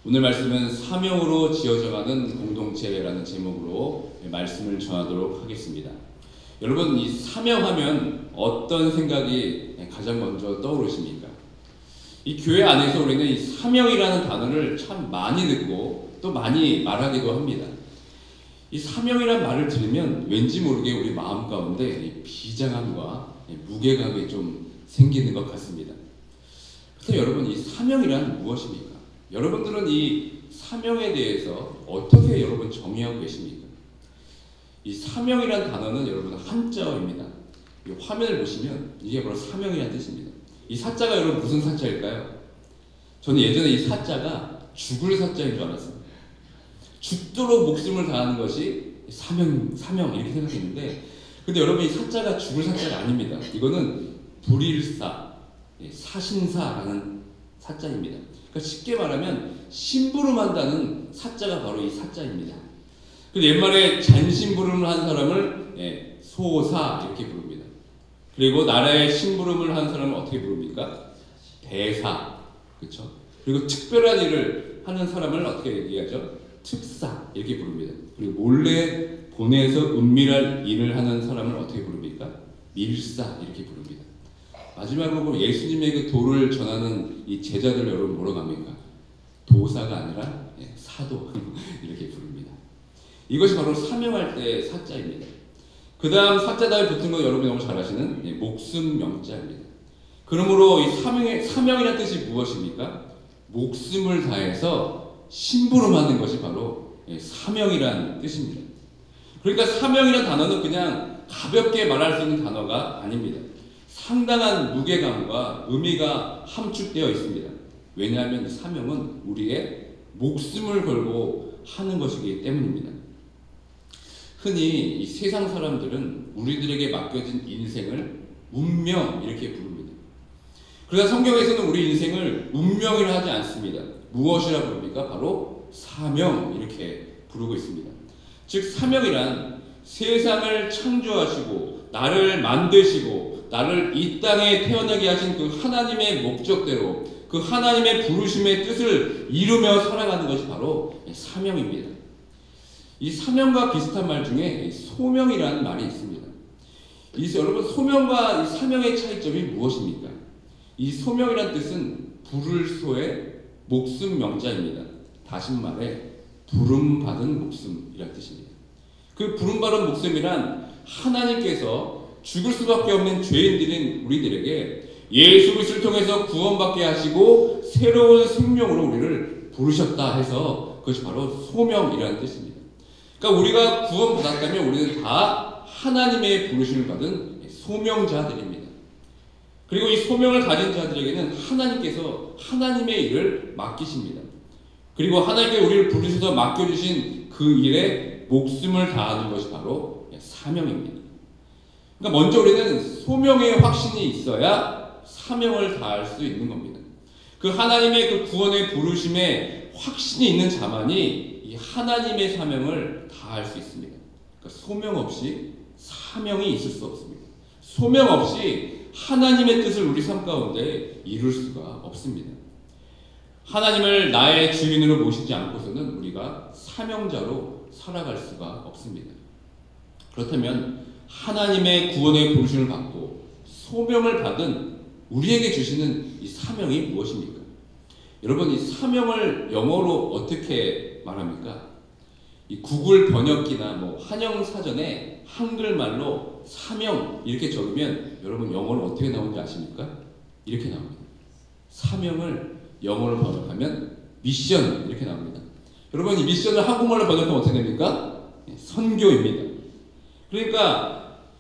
오늘 말씀은 사명으로 지어져가는 공동체라는 제목으로 말씀을 전하도록 하겠습니다. 여러분, 이 사명하면 어떤 생각이 가장 먼저 떠오르십니까? 이 교회 안에서 우리는 이 사명이라는 단어를 참 많이 듣고 또 많이 말하기도 합니다. 이 사명이라는 말을 들으면 왠지 모르게 우리 마음 가운데 비장함과 무게감이 좀 생기는 것 같습니다. 그래서 여러분, 이 사명이란 무엇입니까? 여러분들은 이 사명에 대해서 어떻게 여러분 정의하고 계십니까? 이 사명이란 단어는 여러분 한자어입니다. 이 화면을 보시면 이게 바로 사명이라는 뜻입니다. 이 사자가 여러분 무슨 사자일까요? 저는 예전에 이 사자가 죽을 사자인 줄 알았어요. 죽도록 목숨을 다하는 것이 사명 이렇게 생각했는데, 근데 여러분 이 사자가 죽을 사자가 아닙니다. 이거는 불일사, 사신사라는 사자입니다. 그러니까 쉽게 말하면 심부름한다는 사자가 바로 이 사자입니다. 근데 옛말에 잔심부름을 한 사람을 소사 이렇게 부릅니다. 그리고 나라의 심부름을 한 사람을 어떻게 부릅니까? 대사, 그렇죠? 그리고 특별한 일을 하는 사람을 어떻게 얘기하죠? 특사 이렇게 부릅니다. 그리고 몰래 보내서 은밀한 일을 하는 사람을 어떻게 부릅니까? 밀사 이렇게 부릅니다. 마지막으로 예수님의 그 도를 전하는 이 제자들 여러분 뭐라고 합니까? 도사가 아니라 사도 이렇게 부릅니다. 이것이 바로 사명할 때의 사자입니다. 그 다음 사자 다음에 붙은 거 여러분이 너무 잘 아시는 목숨 명자입니다. 그러므로 이 사명이라는 뜻이 무엇입니까? 목숨을 다해서 심부름하는 것이 바로 사명이라는 뜻입니다. 그러니까 사명이라는 단어는 그냥 가볍게 말할 수 있는 단어가 아닙니다. 상당한 무게감과 의미가 함축되어 있습니다. 왜냐하면 사명은 우리의 목숨을 걸고 하는 것이기 때문입니다. 흔히 이 세상 사람들은 우리들에게 맡겨진 인생을 운명 이렇게 부릅니다. 그러나 성경에서는 우리 인생을 운명이라 하지 않습니다. 무엇이라 부릅니까? 바로 사명 이렇게 부르고 있습니다. 즉 사명이란 세상을 창조하시고 나를 만드시고 나를 이 땅에 태어나게 하신 그 하나님의 목적대로 그 하나님의 부르심의 뜻을 이루며 살아가는 것이 바로 사명입니다. 이 사명과 비슷한 말 중에 소명이라는 말이 있습니다. 여러분, 소명과 이 사명의 차이점이 무엇입니까? 이 소명이라는 뜻은 부를 소의 목숨 명자입니다. 다시 말해 부름받은 목숨이라는 뜻입니다. 그 부름받은 목숨이란 하나님께서 죽을 수밖에 없는 죄인들인 우리들에게 예수 그리스도를 통해서 구원받게 하시고 새로운 생명으로 우리를 부르셨다 해서 그것이 바로 소명이라는 뜻입니다. 그러니까 우리가 구원받았다면 우리는 다 하나님의 부르심을 받은 소명자들입니다. 그리고 이 소명을 가진 자들에게는 하나님께서 하나님의 일을 맡기십니다. 그리고 하나님께 우리를 부르셔서 맡겨주신 그 일에 목숨을 다하는 것이 바로 사명입니다. 그러니까 먼저 우리는 소명의 확신이 있어야 사명을 다할 수 있는 겁니다. 그 하나님의 그 구원의 부르심에 확신이 있는 자만이 이 하나님의 사명을 다할 수 있습니다. 그러니까 소명 없이 사명이 있을 수 없습니다. 소명 없이 하나님의 뜻을 우리 삶 가운데 이룰 수가 없습니다. 하나님을 나의 주인으로 모시지 않고서는 우리가 사명자로 살아갈 수가 없습니다. 그렇다면 하나님의 구원의 부르심을 받고 소명을 받은 우리에게 주시는 이 사명이 무엇입니까? 여러분, 이 사명을 영어로 어떻게 말합니까? 이 구글 번역기나 한영 사전에 한글말로 사명 이렇게 적으면 여러분 영어로 어떻게 나오는지 아십니까? 이렇게 나옵니다. 사명을 영어로 번역하면 미션 이렇게 나옵니다. 여러분, 이 미션을 한국말로 번역하면 어떻게 됩니까? 선교입니다. 그러니까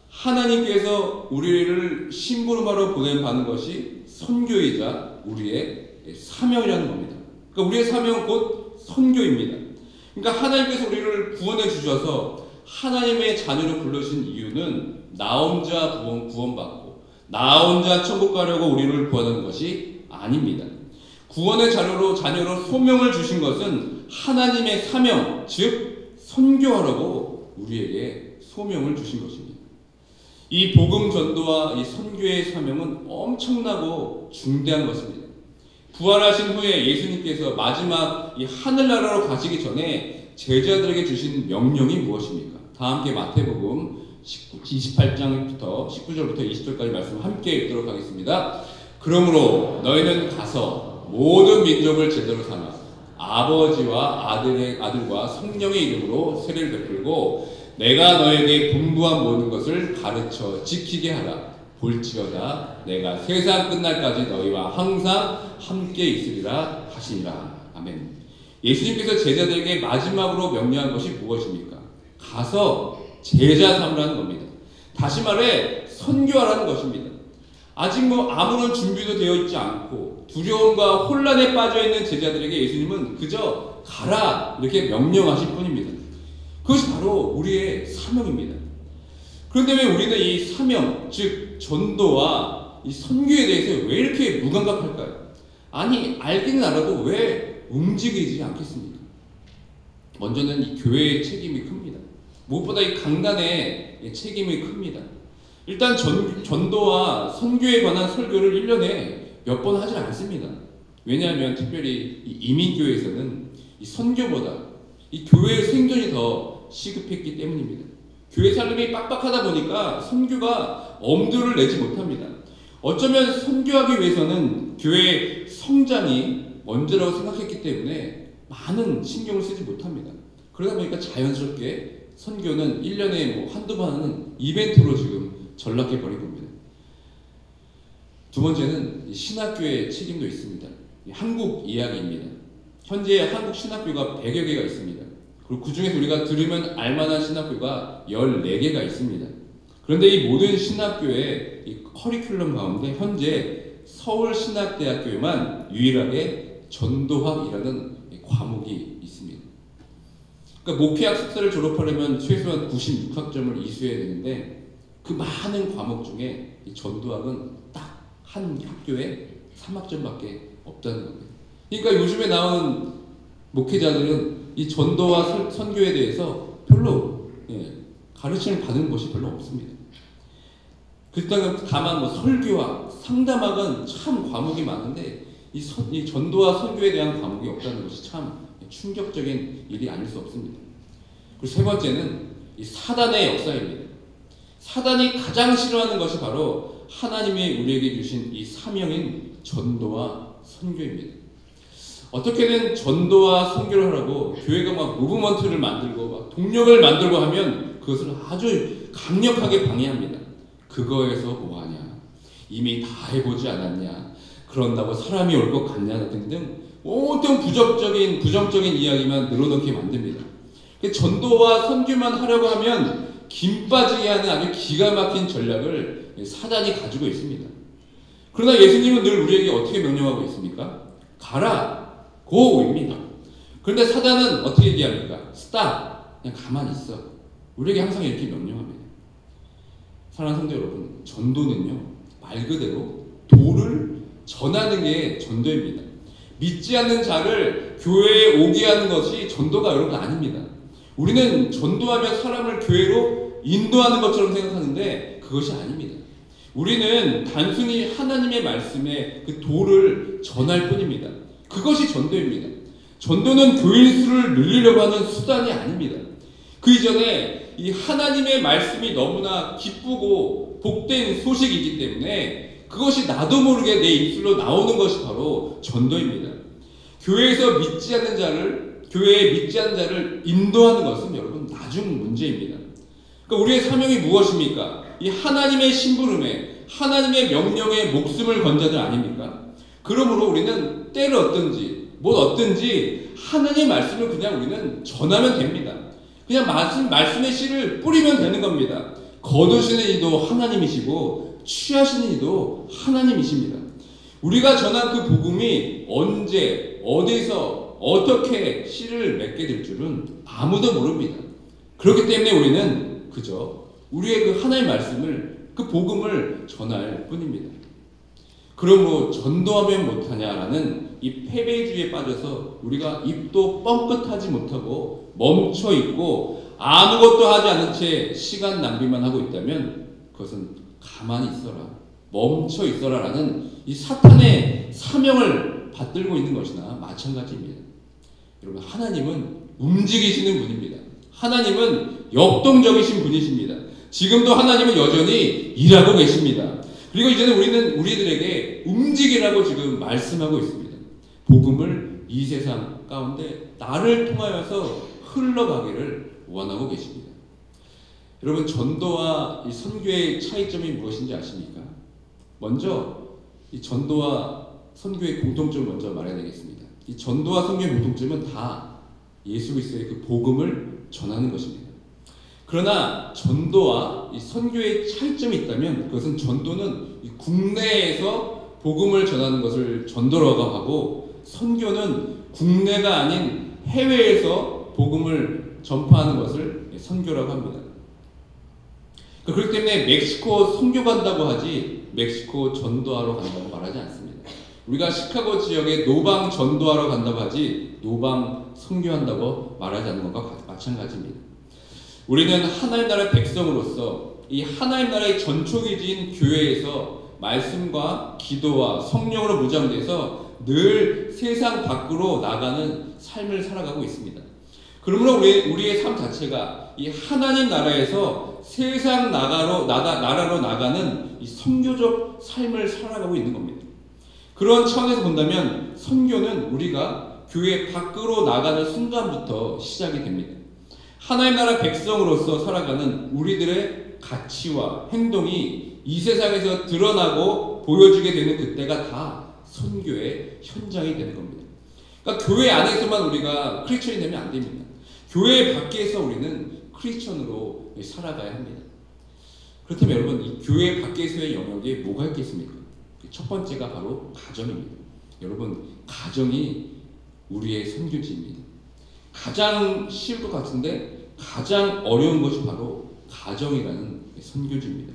하나님께서 우리를 심부름하러 보내는 것이 선교이자 우리의 사명이라는 겁니다. 그러니까 우리의 사명은 곧 선교입니다. 그러니까 하나님께서 우리를 구원해 주셔서 하나님의 자녀로 불러주신 이유는 나 혼자 구원받고 나 혼자 천국 가려고 우리를 구하는 것이 아닙니다. 구원의 자녀로 소명을 주신 것은 하나님의 사명, 즉 선교하라고 우리에게 소명을 주신 것입니다. 이 복음 전도와 이 선교의 사명은 엄청나고 중대한 것입니다. 부활하신 후에 예수님께서 마지막 이 하늘나라로 가시기 전에 제자들에게 주신 명령이 무엇입니까? 다 함께 마태복음 28장부터 19절부터 20절까지 말씀 함께 읽도록 하겠습니다. 그러므로 너희는 가서 모든 민족을 제자로 삼아 아버지와 아들과 성령의 이름으로 세례를 베풀고 내가 너에게 분부한 모든 것을 가르쳐 지키게 하라. 볼지어다 내가 세상 끝날까지 너희와 항상 함께 있으리라 하시니라. 아멘. 예수님께서 제자들에게 마지막으로 명령한 것이 무엇입니까? 가서 제자 삼으라는 겁니다. 다시 말해 선교하라는 것입니다. 아직 아무런 준비도 되어 있지 않고 두려움과 혼란에 빠져 있는 제자들에게 예수님은 그저 가라 이렇게 명령하실 뿐입니다. 그것이 바로 우리의 사명입니다. 그런데 왜 우리는 이 사명, 즉 전도와 이 선교에 대해서 왜 이렇게 무감각할까요? 아니 알기는 알아도 왜 움직이지 않겠습니까? 먼저는 이 교회의 책임이 큽니다. 무엇보다 이 강단의 책임이 큽니다. 일단 전도와 선교에 관한 설교를 1년에 몇 번 하지 않습니다. 왜냐하면 특별히 이 이민교회에서는 이 선교보다 이 교회의 생존이 더 시급했기 때문입니다. 교회 살림이 빡빡하다 보니까 선교가 엄두를 내지 못합니다. 어쩌면 선교하기 위해서는 교회의 성장이 먼저라고 생각했기 때문에 많은 신경을 쓰지 못합니다. 그러다 보니까 자연스럽게 선교는 1년에 한두 번 하는 이벤트로 지금 전락해버린 겁니다. 두 번째는 신학교의 책임도 있습니다. 한국 이야기입니다. 현재 한국 신학교가 100여 개가 있습니다. 그리고 그 중에서 우리가 들으면 알만한 신학교가 14개가 있습니다. 그런데 이 모든 신학교의 이 커리큘럼 가운데 현재 서울신학대학교에만 유일하게 전도학이라는 과목이 있습니다. 그러니까 목회학 석사를 졸업하려면 최소한 96학점을 이수해야 되는데 그 많은 과목 중에 이 전도학은 딱 한 학교에 3학점밖에 없다는 겁니다. 그러니까 요즘에 나오는 목회자들은 이 전도와 선교에 대해서 별로 가르침을 받은 것이 별로 없습니다. 그렇다면 다만 설교와 상담학은 참 과목이 많은데 이 전도와 선교에 대한 과목이 없다는 것이 참 충격적인 일이 아닐 수 없습니다. 그리고 세 번째는 이 사단의 역사입니다. 사단이 가장 싫어하는 것이 바로 하나님이 우리에게 주신 이 사명인 전도와 선교입니다. 어떻게든 전도와 선교를 하라고 교회가 막 무브먼트를 만들고 막 동력을 만들고 하면 그것을 아주 강력하게 방해합니다. 그거에서 뭐하냐? 이미 다 해보지 않았냐? 그런다고 사람이 올 것 같냐? 등등 온통 부정적인 이야기만 늘어놓게 만듭니다. 전도와 선교만 하려고 하면 김 빠지게 하는 아주 기가 막힌 전략을 사단이 가지고 있습니다. 그러나 예수님은 늘 우리에게 어떻게 명령하고 있습니까? 가라, 고입니다. 그런데 사단은 어떻게 얘기합니까? 스탑, 그냥 가만히 있어. 우리에게 항상 이렇게 명령합니다. 사랑하는 성도 여러분, 전도는요 말 그대로 도를 전하는 게 전도입니다. 믿지 않는 자를 교회에 오게 하는 것이 전도가 여러분 아닙니다. 우리는 전도하면 사람을 교회로 인도하는 것처럼 생각하는데 그것이 아닙니다. 우리는 단순히 하나님의 말씀에 그 도를 전할 뿐입니다. 그것이 전도입니다. 전도는 교인 수를 늘리려고 하는 수단이 아닙니다. 그 이전에 이 하나님의 말씀이 너무나 기쁘고 복된 소식이기 때문에 그것이 나도 모르게 내 입술로 나오는 것이 바로 전도입니다. 교회에 믿지 않는 자를 인도하는 것은 여러분 나중 문제입니다. 그러니까 우리의 사명이 무엇입니까? 이 하나님의 심부름에 하나님의 명령에 목숨을 건 자들 아닙니까? 그러므로 우리는 때를 어떤지 하나님의 말씀을 그냥 우리는 전하면 됩니다. 그냥 말씀의 씨를 뿌리면 되는 겁니다. 거두시는 이도 하나님이시고 취하시는 이도 하나님이십니다. 우리가 전한 그 복음이 언제 어디서 어떻게 씨를 맺게 될 줄은 아무도 모릅니다. 그렇기 때문에 우리는 그저 우리의 그 하나님의 말씀을 그 복음을 전할 뿐입니다. 그러므로 전도하면 못하냐라는 이 패배주의에 빠져서 우리가 입도 뻥끗하지 못하고 멈춰있고 아무것도 하지 않은 채 시간 낭비만 하고 있다면 그것은 가만히 있어라, 멈춰 있어라 라는 이 사탄의 사명을 받들고 있는 것이나 마찬가지입니다. 여러분, 하나님은 움직이시는 분입니다. 하나님은 역동적이신 분이십니다. 지금도 하나님은 여전히 일하고 계십니다. 그리고 이제는 우리들에게 움직이라고 지금 말씀하고 있습니다. 복음을 이 세상 가운데 나를 통하여서 흘러가기를 원하고 계십니다. 여러분, 전도와 이 선교의 차이점이 무엇인지 아십니까? 먼저 이 전도와 선교의 공통점을 먼저 말해야 되겠습니다. 이 전도와 선교의 공통점은 다 예수 그리스도의 그 복음을 전하는 것입니다. 그러나 전도와 이 선교의 차이점이 있다면 그것은 전도는 이 국내에서 복음을 전하는 것을 전도라고 하고, 선교는 국내가 아닌 해외에서 복음을 전파하는 것을 선교라고 합니다. 그렇기 때문에 멕시코 선교 간다고 하지 멕시코 전도하러 간다고 말하지 않습니다. 우리가 시카고 지역에 노방 전도하러 간다고 하지 노방 선교한다고 말하지 않는 것과 마찬가지입니다. 우리는 하나님 나라의 백성으로서 이 하나님 나라의 전초기지인 교회에서 말씀과 기도와 성령으로 무장돼서 늘 세상 밖으로 나가는 삶을 살아가고 있습니다. 그러므로 우리의 삶 자체가 이 하나님 나라에서 세상 나라로 나가는 이 선교적 삶을 살아가고 있는 겁니다. 그런 차원에서 본다면 선교는 우리가 교회 밖으로 나가는 순간부터 시작이 됩니다. 하나님 나라 백성으로서 살아가는 우리들의 가치와 행동이 이 세상에서 드러나고 보여지게 되는 그때가 다 선교의 현장이 되는 겁니다. 그러니까 교회 안에서만 우리가 크리스천이 되면 안 됩니다. 교회 밖에서 우리는 크리스천으로 살아가야 합니다. 그렇다면 여러분, 이 교회 밖에서의 영역에 뭐가 있겠습니까? 첫 번째가 바로 가정입니다. 여러분, 가정이 우리의 선교지입니다. 가장 쉬울 것 같은데 가장 어려운 것이 바로 가정이라는 선교지입니다.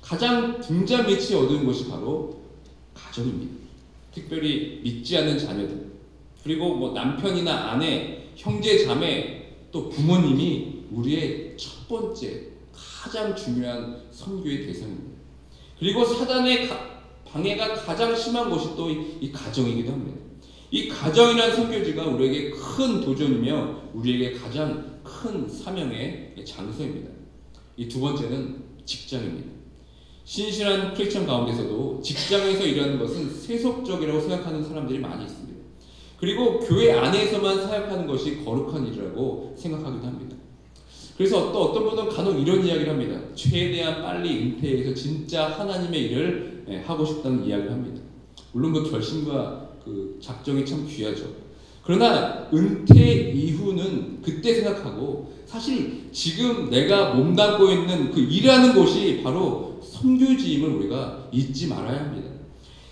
가장 등잔 밑이 어두운 것이 바로 가정입니다. 특별히 믿지 않는 자녀들, 그리고 뭐 남편이나 아내, 형제, 자매, 또 부모님이 우리의 첫 번째 가장 중요한 선교의 대상입니다. 그리고 사단의 방해가 가장 심한 것이 또 이 가정이기도 합니다. 이 가정이라는 선교지가 우리에게 큰 도전이며 우리에게 가장 큰 사명의 장소입니다. 이 두 번째는 직장입니다. 신실한 크리스천 가운데서도 직장에서 일하는 것은 세속적이라고 생각하는 사람들이 많이 있습니다. 그리고 교회 안에서만 사역하는 것이 거룩한 일이라고 생각하기도 합니다. 그래서 어떤 분은 간혹 이런 이야기를 합니다. 최대한 빨리 은퇴해서 진짜 하나님의 일을 하고 싶다는 이야기를 합니다. 물론 그 결심과 그 작정이 참 귀하죠. 그러나 은퇴 이후는 그때 생각하고, 사실 지금 내가 몸담고 있는 그 일하는 곳이 바로 선교지임을 우리가 잊지 말아야 합니다.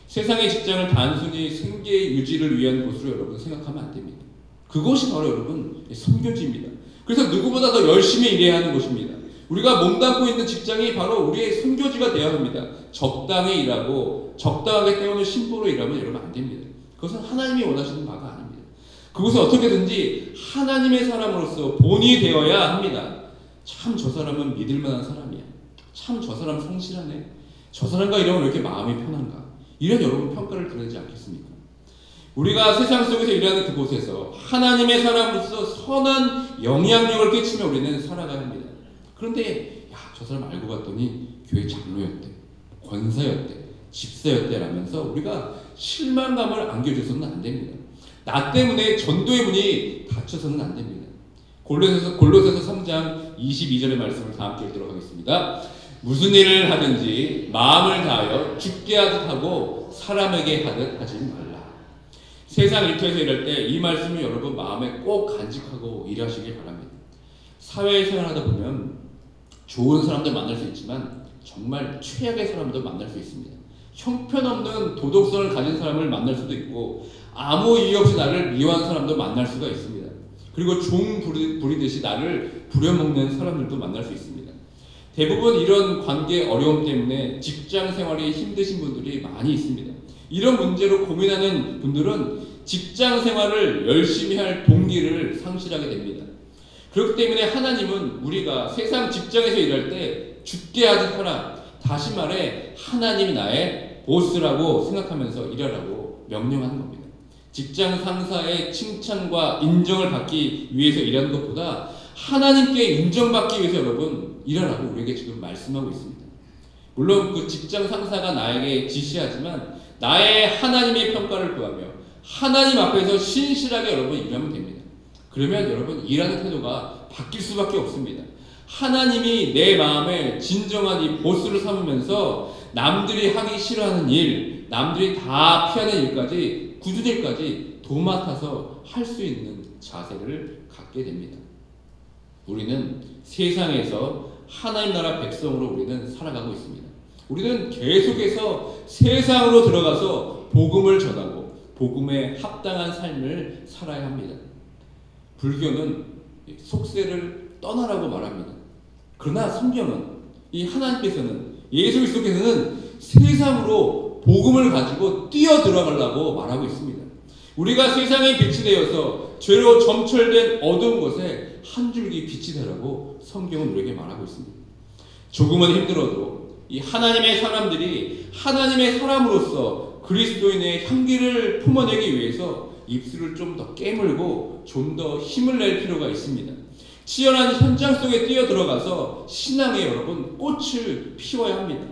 세상의 직장을 단순히 생계 유지를 위한 곳으로 여러분 생각하면 안 됩니다. 그것이 바로 여러분 선교지입니다. 그래서 누구보다 더 열심히 일해야 하는 곳입니다. 우리가 몸담고 있는 직장이 바로 우리의 선교지가 되어야 합니다. 적당히 일하고 적당하게 때우는 신부로 일하면 여러분 안 됩니다. 그것은 하나님이 원하시는 바가 아닙니다. 그것을 어떻게든지 하나님의 사람으로서 본이 되어야 합니다. 참 저 사람은 믿을 만한 사람이야. 참 저 사람 성실하네. 저 사람과 일하면 왜 이렇게 마음이 편한가. 이런 여러분 평가를 들어야 되지 않겠습니까? 우리가 세상 속에서 일하는 그곳에서 하나님의 사람으로서 선한 영향력을 끼치며 우리는 살아가야 합니다. 그런데 저 사람 알고 봤더니 교회 장로였대, 권사였대, 집사였대 라면서 우리가 실망감을 안겨줘서는 안 됩니다. 나 때문에 전도의 문이 닫혀서는 안 됩니다. 골로새서 3장 22절의 말씀을 다 함께 읽도록 하겠습니다. 무슨 일을 하든지 마음을 다하여 죽게 하듯 하고 사람에게 하듯 하지 말라. 세상 일터에서 일할 때 이 말씀을 여러분 마음에 꼭 간직하고 일하시길 바랍니다. 사회생활 하다 보면 좋은 사람들 만날 수 있지만 정말 최악의 사람도 만날 수 있습니다. 형편없는 도덕성을 가진 사람을 만날 수도 있고 아무 이유 없이 나를 미워하는 사람도 만날 수가 있습니다. 그리고 종 부리듯이 나를 부려먹는 사람들도 만날 수 있습니다. 대부분 이런 관계 어려움 때문에 직장 생활이 힘드신 분들이 많이 있습니다. 이런 문제로 고민하는 분들은 직장 생활을 열심히 할 동기를 상실하게 됩니다. 그렇기 때문에 하나님은 우리가 세상 직장에서 일할 때 죽게 하듯 하라. 다시 말해 하나님이 나의 보스라고 생각하면서 일하라고 명령하는 겁니다. 직장 상사의 칭찬과 인정을 받기 위해서 일하는 것보다 하나님께 인정받기 위해서 여러분 일하라고 우리에게 지금 말씀하고 있습니다. 물론 그 직장 상사가 나에게 지시하지만 나의 하나님의 평가를 구하며 하나님 앞에서 신실하게 여러분 일하면 됩니다. 그러면 여러분 일하는 태도가 바뀔 수밖에 없습니다. 하나님이 내 마음에 진정한 이 보스를 삼으면서 남들이 하기 싫어하는 일, 남들이 다 피하는 일까지 굳은 일까지 도맡아서 할 수 있는 자세를 갖게 됩니다. 우리는 세상에서 하나님 나라 백성으로 우리는 살아가고 있습니다. 우리는 계속해서 세상으로 들어가서 복음을 전하고 복음에 합당한 삶을 살아야 합니다. 불교는 속세를 떠나라고 말합니다. 그러나 성경은 이 하나님께서는 예수 그리스도께서는 세상으로 복음을 가지고 뛰어 들어가려고 말하고 있습니다. 우리가 세상의 빛이 되어서 죄로 점철된 어두운 곳에 한 줄기 빛이 되라고 성경은 우리에게 말하고 있습니다. 조금은 힘들어도 이 하나님의 사람들이 하나님의 사람으로서 그리스도인의 향기를 품어내기 위해서 입술을 좀 더 깨물고 좀 더 힘을 낼 필요가 있습니다. 치열한 현장 속에 뛰어 들어가서 신앙의 여러분 꽃을 피워야 합니다.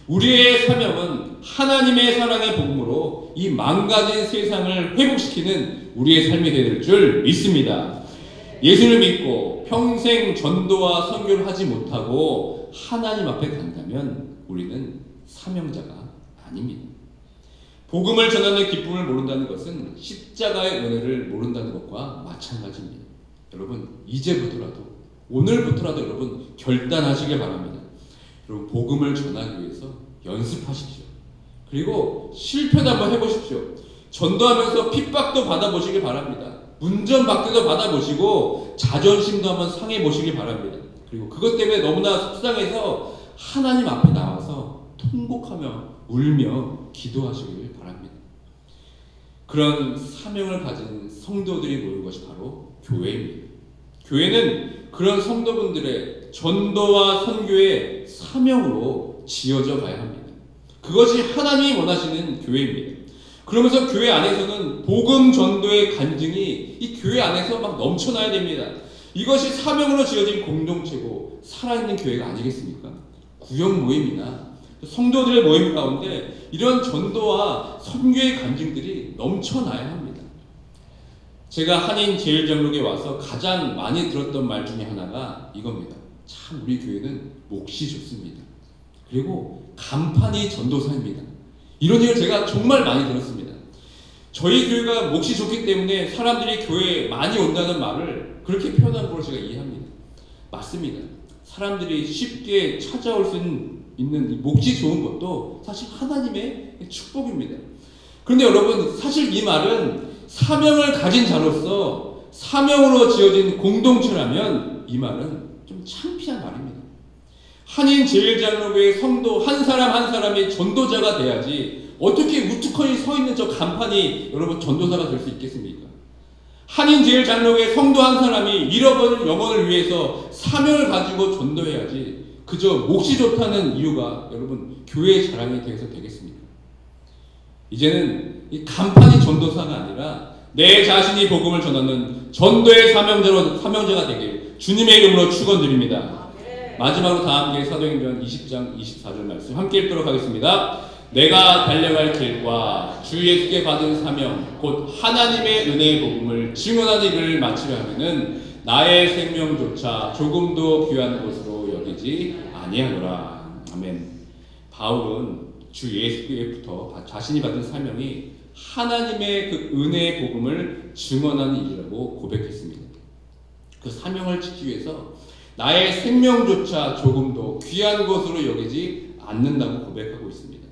우리의 사명은 하나님의 사랑의 복음으로 이 망가진 세상을 회복시키는 우리의 삶이 될 줄 믿습니다. 예수를 믿고 평생 전도와 선교를 하지 못하고 하나님 앞에 간다면 우리는 사명자가 아닙니다. 복음을 전하는 기쁨을 모른다는 것은 십자가의 은혜를 모른다는 것과 마찬가지입니다. 여러분 이제부터라도 오늘부터라도 여러분 결단하시길 바랍니다. 여러분 복음을 전하기 위해서 연습하십시오. 그리고 실패도 한번 해보십시오. 전도하면서 핍박도 받아보시길 바랍니다. 문전박대도 받아보시고 자존심도 한번 상해보시길 바랍니다. 그리고 그것 때문에 너무나 속상해서 하나님 앞에 나와서 통곡하며 울며 기도하시길 바랍니다. 그런 사명을 가진 성도들이 모인 것이 바로 교회입니다. 교회는 그런 성도분들의 전도와 선교의 사명으로 지어져 가야 합니다. 그것이 하나님이 원하시는 교회입니다. 그러면서 교회 안에서는 복음 전도의 간증이 이 교회 안에서 막 넘쳐나야 됩니다. 이것이 사명으로 지어진 공동체고 살아있는 교회가 아니겠습니까? 구역 모임이나 성도들의 모임 가운데 이런 전도와 선교의 간증들이 넘쳐나야 합니다. 제가 한인 제일장로교에 와서 가장 많이 들었던 말 중에 하나가 이겁니다. 참 우리 교회는 몫이 좋습니다. 그리고 간판이 전도사입니다. 이런 얘기를 제가 정말 많이 들었습니다. 저희 교회가 몫이 좋기 때문에 사람들이 교회에 많이 온다는 말을 그렇게 표현한 걸 제가 이해합니다. 맞습니다. 사람들이 쉽게 찾아올 수 있는 이 몫이 좋은 것도 사실 하나님의 축복입니다. 그런데 여러분 사실 이 말은 사명을 가진 자로서 사명으로 지어진 공동체라면 이 말은 좀 창피한 말입니다. 한인 제일장로교의 성도 한 사람 한 사람이 전도자가 돼야지 어떻게 우두커니 서 있는 저 간판이 여러분 전도사가 될 수 있겠습니까? 한인 제일장로교의 성도 한 사람이 잃어버린 영혼을 위해서 사명을 가지고 전도해야지 그저 몫이 좋다는 이유가 여러분 교회의 자랑이 돼서 되겠습니까? 이제는 이 간판이 전도사가 아니라 내 자신이 복음을 전하는 전도의 사명자가 되길 주님의 이름으로 축원드립니다. 마지막으로 다 함께 사도행전 20장 24절 말씀 함께 읽도록 하겠습니다. 내가 달려갈 길과 주 예수께 받은 사명 곧 하나님의 은혜의 복음을 증언하는 일을 마치려 하면은 나의 생명조차 조금도 귀한 것으로 여기지 아니하노라. 아멘. 바울은 주 예수께부터 자신이 받은 사명이 하나님의 그 은혜의 복음을 증언하는 일이라고 고백했습니다. 그 사명을 지키기 위해서 나의 생명조차 조금도 귀한 것으로 여기지 않는다고 고백하고 있습니다.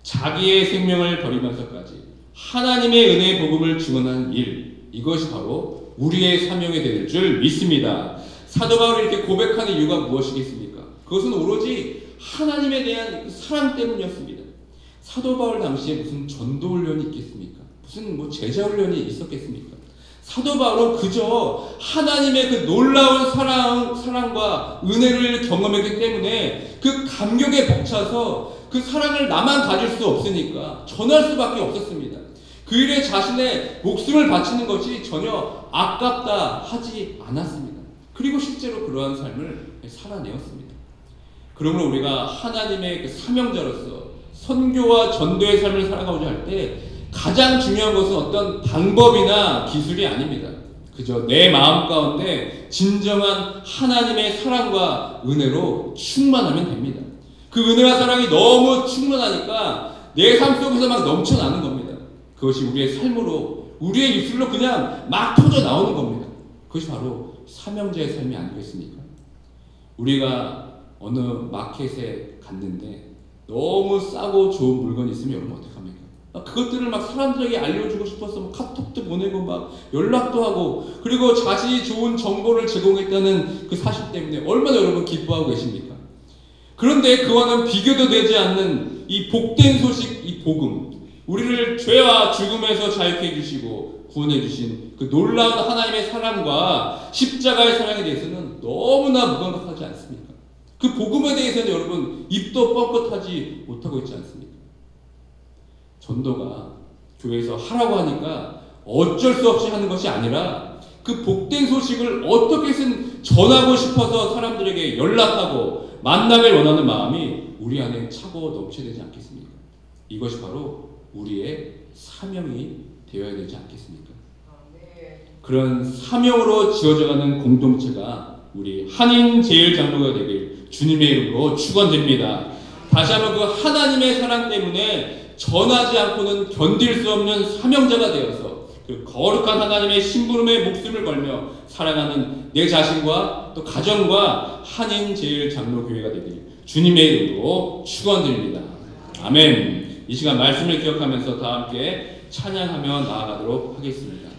자기의 생명을 버리면서까지 하나님의 은혜의 복음을 증언하는 일, 이것이 바로 우리의 사명이 될 줄 믿습니다. 사도 바울이 이렇게 고백하는 이유가 무엇이겠습니까? 그것은 오로지 하나님에 대한 사랑 때문이었습니다. 사도 바울 당시에 무슨 전도 훈련이 있겠습니까? 무슨 제자 훈련이 있었겠습니까? 사도 바울은 그저 하나님의 그 놀라운 사랑과 은혜를 경험했기 때문에 그 감격에 벅차서 그 사랑을 나만 가질 수 없으니까 전할 수밖에 없었습니다. 그 일에 자신의 목숨을 바치는 것이 전혀 아깝다 하지 않았습니다. 그리고 실제로 그러한 삶을 살아내었습니다. 그러므로 우리가 하나님의 그 사명자로서 선교와 전도의 삶을 살아가고자 할 때 가장 중요한 것은 어떤 방법이나 기술이 아닙니다. 그저 내 마음 가운데 진정한 하나님의 사랑과 은혜로 충만하면 됩니다. 그 은혜와 사랑이 너무 충만하니까 내 삶 속에서 막 넘쳐나는 겁니다. 그것이 우리의 삶으로, 우리의 입술로 그냥 막 터져 나오는 겁니다. 그것이 바로 사명자의 삶이 아니겠습니까? 우리가 어느 마켓에 갔는데 너무 싸고 좋은 물건이 있으면 여러분 어떡합니까? 그것들을 막 사람들에게 알려주고 싶어서 막 카톡도 보내고 막 연락도 하고, 그리고 자신이 좋은 정보를 제공했다는 그 사실 때문에 얼마나 여러분 기뻐하고 계십니까? 그런데 그와는 비교도 되지 않는 이 복된 소식, 이 복음, 우리를 죄와 죽음에서 자유케 해주시고 구원해 주신 그 놀라운 하나님의 사랑과 십자가의 사랑에 대해서는 너무나 무감각하지 않습니까? 그 복음에 대해서는 여러분 입도 뻥끗하지 못하고 있지 않습니까? 전도가 교회에서 하라고 하니까 어쩔 수 없이 하는 것이 아니라 그 복된 소식을 어떻게든 전하고 싶어서 사람들에게 연락하고 만나길 원하는 마음이 우리 안에 차고 넘쳐야 되지 않겠습니까? 이것이 바로 우리의 사명이 되어야 되지 않겠습니까? 그런 사명으로 지어져가는 공동체가 우리 한인제일장로가 되길 주님의 이름으로 축원드립니다. 다시 한번 그 하나님의 사랑 때문에 전하지 않고는 견딜 수 없는 사명자가 되어서 그 거룩한 하나님의 심부름에 목숨을 걸며 살아가는 내 자신과 또 가정과 한인제일장로교회가 되길 주님의 이름으로 축원드립니다. 아멘. 이 시간 말씀을 기억하면서 다 함께 찬양하며 나아가도록 하겠습니다.